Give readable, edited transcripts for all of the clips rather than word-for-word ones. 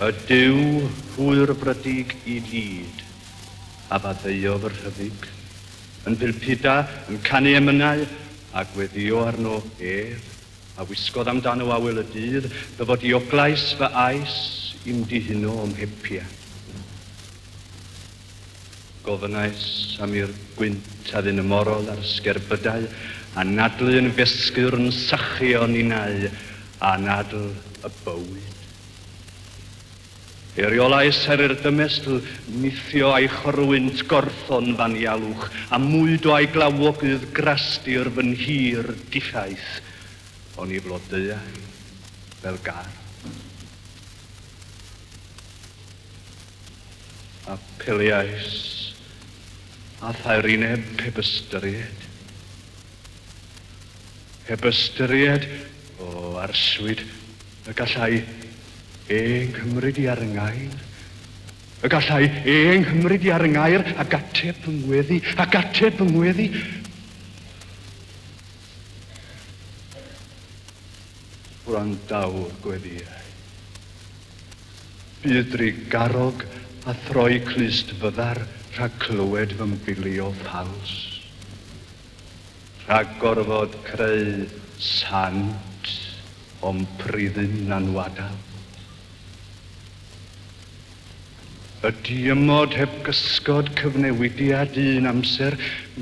Y diw hwyr brydig I lyd, a baddeio fy rhyddig, yn bilpida, yn canu emynau, a gweddio arno ef, a wisgodd amdano awyl y dydd, byfod I oglais fy ais I'm dihuno o'm hepia. Gofynais am i'r gwynt a ddyn y morol ar sgerbydau, a nadlu yn fesgyr yn sachu o'n unau, a nadl y bywyd. Eriolais i'r dymestl, nithio a'i chorwynt gorffon fan ialwch, a mwydo a'i glawogydd grasti'r fy nhir diffaith, o'n I flodau fel gar. A piliais, a thairineb heb ystyried. Heb ystyried, o arswyd, y gallai Nghymryd I ar yng ngair. Y gallai Nghymryd I ar yng ngair ac ateb yng ngweddi, ac ateb yng ngweddi. Gwrandawr gweddiau. Bydd garog a throi clust fyddar rhag clywed fy mbilio ffals. Rhag gorfod creu sant o'n pryddyn anwadal. Y diymod heb gysgod cyfnewidiad un amser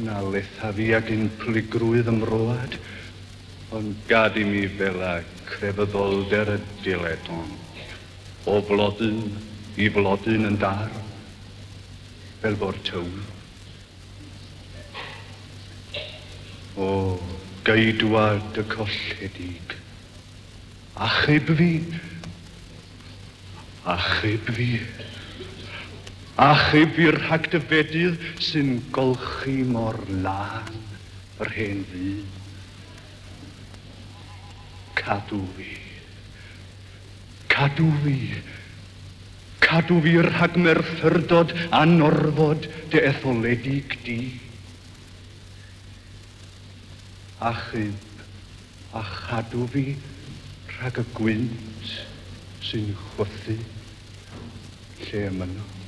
na letha fi ag un pligrwydd ymroad, ond gad I mi fel a crefyddolder y diledon, o flodyn I flodyn yn dar, fel bo'r tywydd. O geidwad y colledig, achub fi, achub fi. Achub fi rhag dyfedydd sy'n golchi mor lan yr hen fyd. Cadw fi. Cadw fi. Cadw fi rhag merthurdod a norfod dy etholedig di. Achub a chadw fi rhag y gwynt sy'n chwythu lle yma nhw.